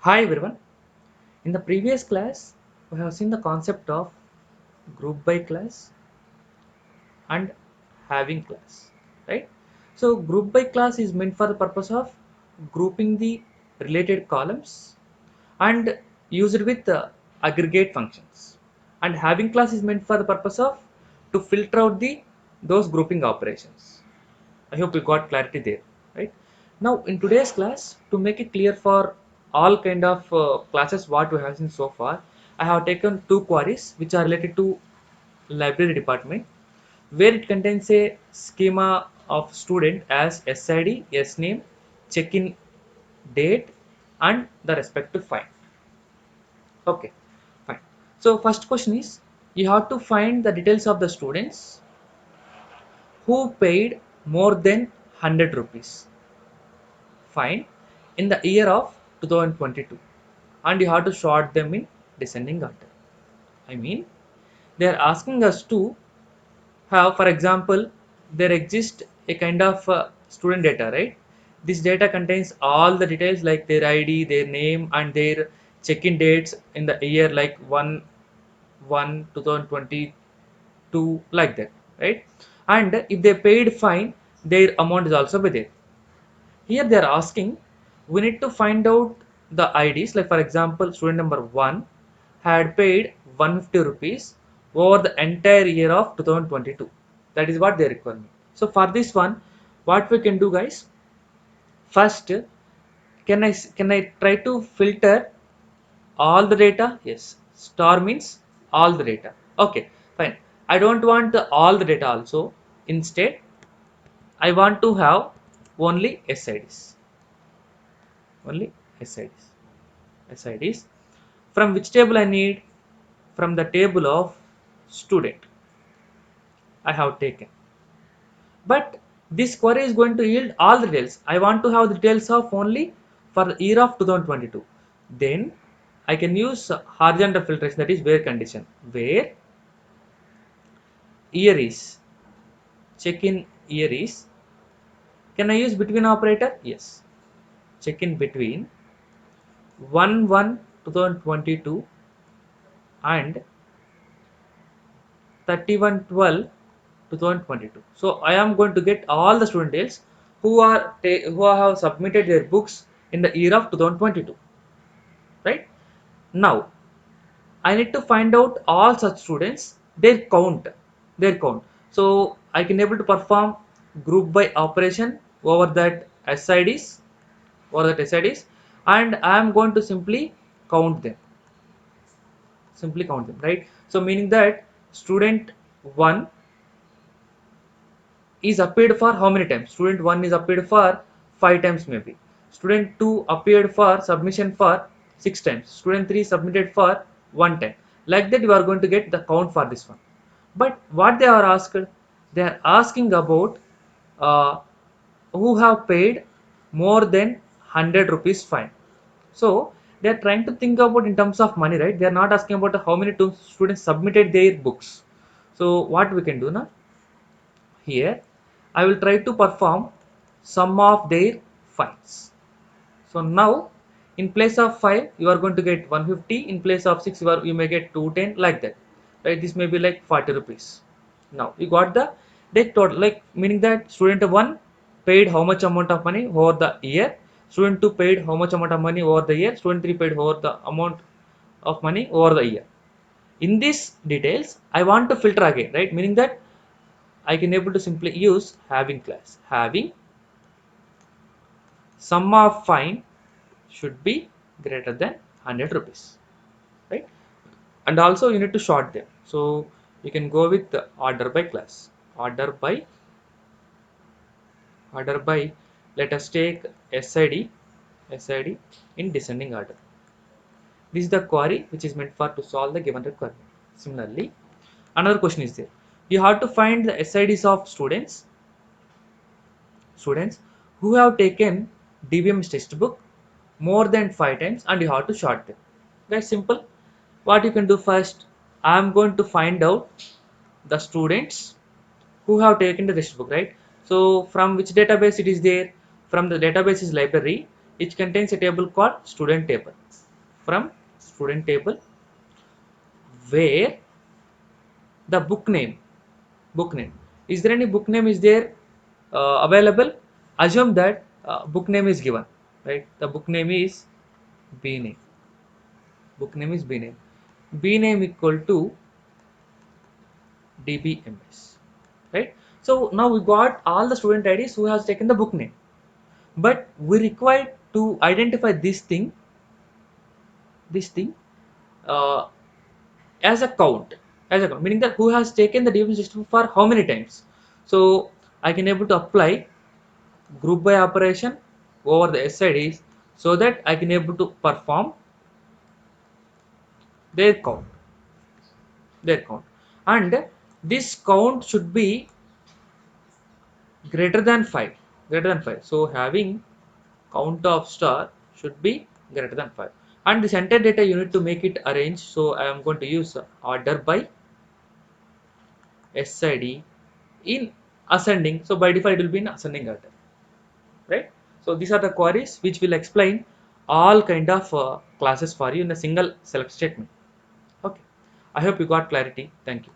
Hi everyone. In the previous class, we have seen the concept of group by class and having class, right? So group by class is meant for the purpose of grouping the related columns and use it with aggregate functions. And having class is meant for the purpose of to filter out the those grouping operations. I hope you got clarity there, right? Now, in today's class, to make it clear for all kind of classes what we have seen so far, I have taken two queries which are related to library department, where it contains a schema of student as SID, S name, check-in date, and the respective file. Okay, fine. So first question is, you have to find the details of the students who paid more than 100 rupees fine in the year of 2022, and you have to sort them in descending order. I mean, they are asking us to have, for example, there exists a kind of student data, right? This data contains all the details like their ID, their name, and their check-in dates in the year like 1 2022, like that, right? And if they paid fine, their amount is also be there. Here they are asking, we need to find out the IDs. Like for example, student number 1 had paid 150 rupees over the entire year of 2022. That is what they require me. So for this one, what we can do, guys? First, can I try to filter all the data? Yes. Star means all the data. Okay, fine. I don't want all the data also. Instead, I want to have only SIDs. Only SIDs. SIDs. From which table I need? From the table of student I have taken. But this query is going to yield all the details. I want to have the details of only for the year of 2022. Then I can use horizontal filtration, that is where condition. Where year is, check in year is. Can I use between operator? Yes. Check in between 1 2022 and 31 12 2022. So I am going to get all the student details who have submitted their books in the year of 2022, right? Now I need to find out all such students, their count. So I can able to perform group by operation over that SIDs, and I am going to count them simply count them, right? So meaning that student 1 is appeared for how many times? Student 1 is appeared for 5 times maybe. Student 2 appeared for submission for 6 times. Student 3 submitted for 1 time. Like that you are going to get the count for this one. But what they are asked? They are asking about uh, who have paid more than 100 rupees fine. So they are trying to think about in terms of money, right? They are not asking about how many times students submitted their books. So what we can do now? Here, I will try to perform some of their files. So now, in place of 5, you are going to get 150. In place of 6, you may get 210, like that. Right? This may be like 40 rupees. Now, you got the debt total, like meaning that student 1 paid how much amount of money over the year, student 2 paid how much amount of money over the year, student 3 paid over the amount of money over the year. In these details, I want to filter again, right? Meaning that I can able to simply use having class. Having sum of fine should be greater than 100 rupees, right? And also you need to sort them. So you can go with the order by class. Order by, let us take SID in descending order. This is the query which is meant for to solve the given requirement. Similarly, another question is there. You have to find the SIDs of students who have taken dbms textbook more than 5 times, and you have to sort them. That's simple. What you can do first, I am going to find out the students who have taken the textbook, right? So from which database it is there? From the database is library. which contains a table called student table. From student table, where the book name is there, any book name is there available, assume that book name is given, right? The book name is b name, book name is b name equal to dbms, right? So now we got all the student IDs who has taken the book name, but we require to identify this thing uh, as a count, meaning that who has taken the dbm system for how many times. So I can able to apply group by operation over the SIDs, so that I can able to perform their count, their count, and this count should be greater than 5, greater than 5. So having count of star should be greater than 5, and this entire data you need to make it arrange. So I am going to use order by SID in ascending. So by default it will be in ascending order, right? So these are the queries which will explain all kind of classes for you in a single select statement. Okay, I hope you got clarity. Thank you.